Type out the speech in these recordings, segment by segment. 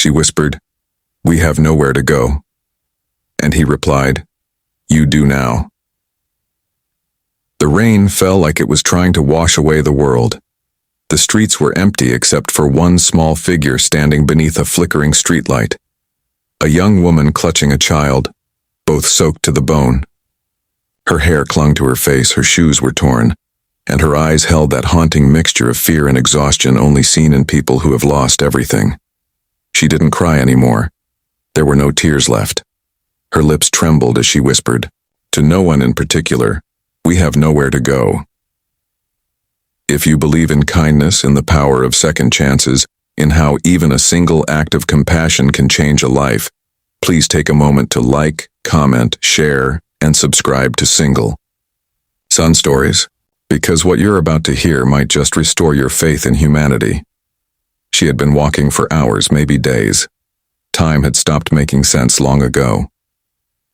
She whispered, "We have nowhere to go." And he replied, "You do now." The rain fell like it was trying to wash away the world. The streets were empty except for one small figure standing beneath a flickering streetlight. A young woman clutching a child, both soaked to the bone. Her hair clung to her face, her shoes were torn, and her eyes held that haunting mixture of fear and exhaustion only seen in people who have lost everything. She didn't cry anymore. There were no tears left. Her lips trembled as she whispered, to no one in particular, "We have nowhere to go." If you believe in kindness, in the power of second chances, in how even a single act of compassion can change a life, please take a moment to like, comment, share, and subscribe to Single Sun Stories, because what you're about to hear might just restore your faith in humanity. She had been walking for hours, maybe days. Time had stopped making sense long ago.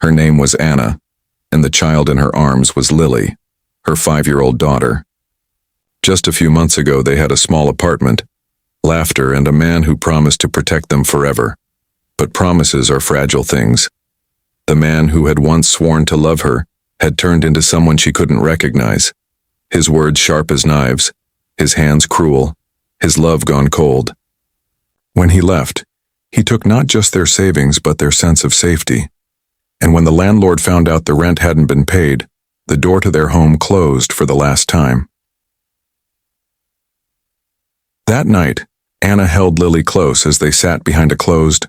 Her name was Anna, and the child in her arms was Lily, her 5-year-old daughter. Just a few months ago they had a small apartment, laughter, and a man who promised to protect them forever. But promises are fragile things. The man who had once sworn to love her had turned into someone she couldn't recognize. His words sharp as knives, his hands cruel, his love gone cold. When he left, he took not just their savings but their sense of safety. And when the landlord found out the rent hadn't been paid, the door to their home closed for the last time. That night, Anna held Lily close as they sat behind a closed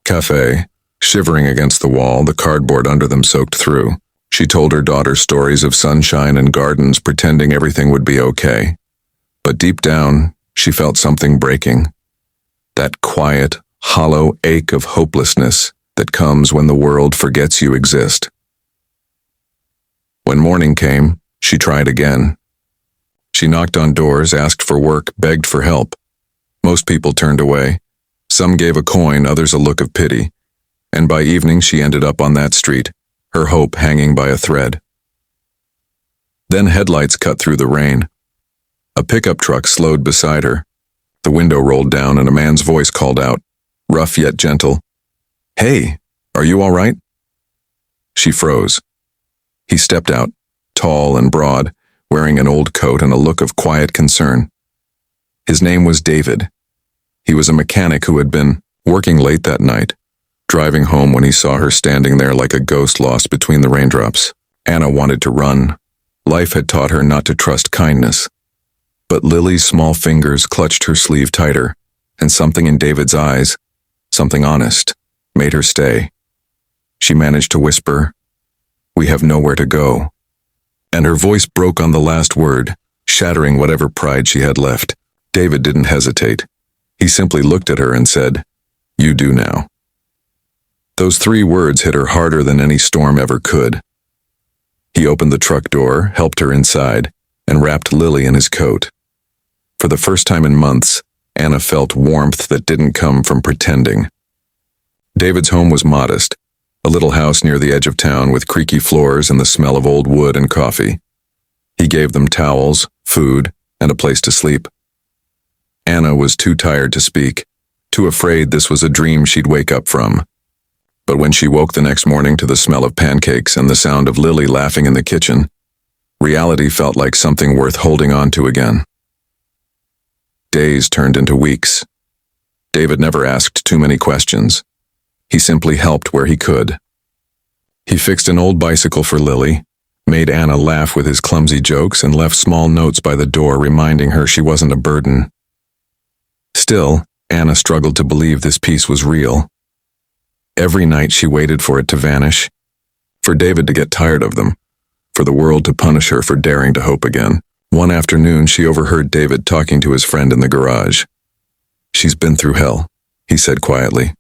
cafe, shivering against the wall, the cardboard under them soaked through. She told her daughter stories of sunshine and gardens, pretending everything would be okay. But deep down, she felt something breaking. That quiet, hollow ache of hopelessness that comes when the world forgets you exist. When morning came, she tried again. She knocked on doors, asked for work, begged for help. Most people turned away. Some gave a coin, others a look of pity. And by evening she ended up on that street, her hope hanging by a thread. Then headlights cut through the rain. A pickup truck slowed beside her. The window rolled down and a man's voice called out, rough yet gentle, "Hey, are you all right?" She froze. He stepped out, tall and broad, wearing an old coat and a look of quiet concern. His name was David. He was a mechanic who had been working late that night, driving home when he saw her standing there like a ghost lost between the raindrops. Anna wanted to run. Life had taught her not to trust kindness. But Lily's small fingers clutched her sleeve tighter, and something in David's eyes, something honest, made her stay. She managed to whisper, "We have nowhere to go." And her voice broke on the last word, shattering whatever pride she had left. David didn't hesitate. He simply looked at her and said, "You do now." Those 3 words hit her harder than any storm ever could. He opened the truck door, helped her inside, and wrapped Lily in his coat. For the first time in months, Anna felt warmth that didn't come from pretending. David's home was modest, a little house near the edge of town with creaky floors and the smell of old wood and coffee. He gave them towels, food, and a place to sleep. Anna was too tired to speak, too afraid this was a dream she'd wake up from. But when she woke the next morning to the smell of pancakes and the sound of Lily laughing in the kitchen, reality felt like something worth holding on to again. Days turned into weeks. David never asked too many questions. He simply helped where he could. He fixed an old bicycle for Lily, made Anna laugh with his clumsy jokes, and left small notes by the door reminding her she wasn't a burden. Still, Anna struggled to believe this peace was real. Every night she waited for it to vanish, for David to get tired of them, for the world to punish her for daring to hope again. One afternoon she overheard David talking to his friend in the garage. "She's been through hell," he said quietly.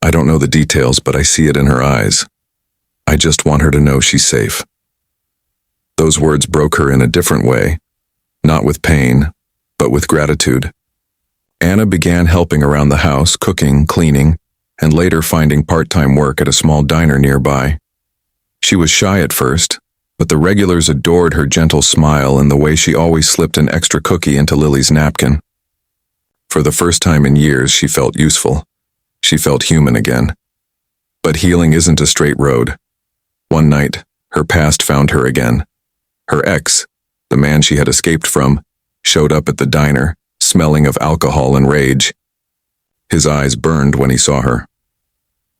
"I don't know the details, but I see it in her eyes. I just want her to know she's safe." Those words broke her in a different way, not with pain, but with gratitude. Anna began helping around the house, cooking, cleaning, and later finding part-time work at a small diner nearby. She was shy at first, but the regulars adored her gentle smile and the way she always slipped an extra cookie into Lily's napkin. For the first time in years, she felt useful. She felt human again. But healing isn't a straight road. One night, her past found her again. Her ex, the man she had escaped from, showed up at the diner, smelling of alcohol and rage. His eyes burned when he saw her.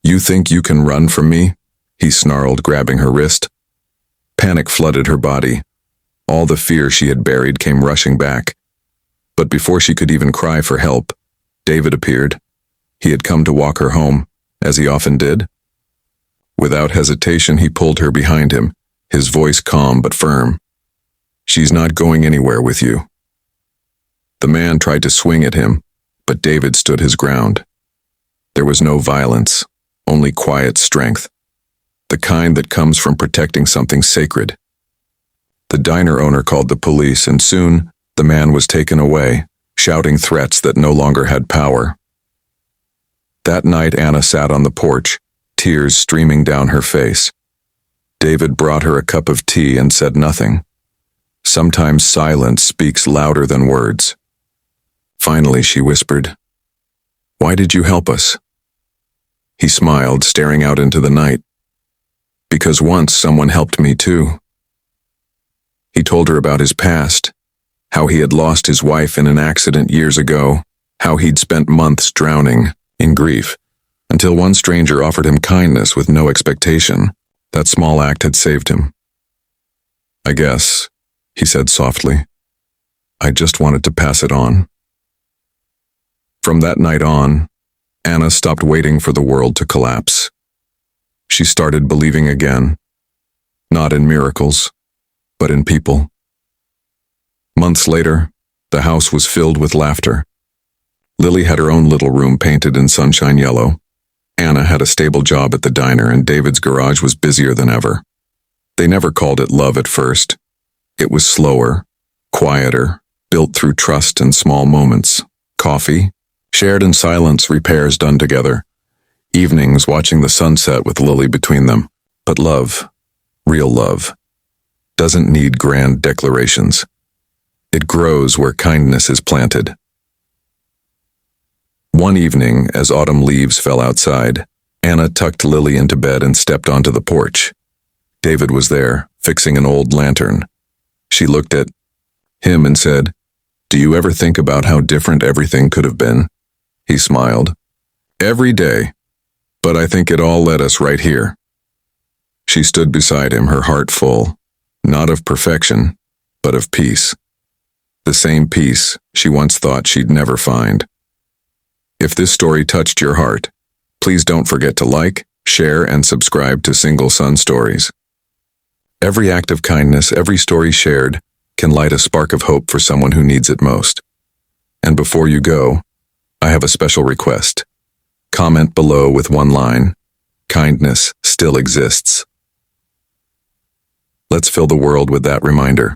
"You think you can run from me?" he snarled, grabbing her wrist. Panic flooded her body. All the fear she had buried came rushing back. But before she could even cry for help, David appeared. He had come to walk her home, as he often did. Without hesitation, he pulled her behind him, his voice calm but firm. "She's not going anywhere with you." The man tried to swing at him, but David stood his ground. There was no violence, only quiet strength, the kind that comes from protecting something sacred. The diner owner called the police, and soon the man was taken away, shouting threats that no longer had power. That night, Anna sat on the porch, tears streaming down her face. David brought her a cup of tea and said nothing. Sometimes silence speaks louder than words. Finally, she whispered, "Why did you help us?" He smiled, staring out into the night. "Because once someone helped me too." He told her about his past, how he had lost his wife in an accident years ago, how he'd spent months drowning in grief, until one stranger offered him kindness with no expectation. That small act had saved him. "I guess," he said softly, "I just wanted to pass it on." From that night on, Anna stopped waiting for the world to collapse. She started believing again, not in miracles, but in people. Months later, the house was filled with laughter. Lily had her own little room painted in sunshine yellow. Anna had a stable job at the diner, and David's garage was busier than ever. They never called it love at first. It was slower, quieter, built through trust and small moments. Coffee, shared in silence, repairs done together. Evenings watching the sunset with Lily between them. But love, real love, doesn't need grand declarations. It grows where kindness is planted. One evening, as autumn leaves fell outside, Anna tucked Lily into bed and stepped onto the porch. David was there, fixing an old lantern. She looked at him and said, "Do you ever think about how different everything could have been?" He smiled. "Every day, but I think it all led us right here." She stood beside him, her heart full, not of perfection, but of peace. The same peace she once thought she'd never find. If this story touched your heart, please don't forget to like, share, and subscribe to Single Sun Stories. Every act of kindness, every story shared, can light a spark of hope for someone who needs it most. And before you go, I have a special request. Comment below with one line, "Kindness still exists." Let's fill the world with that reminder.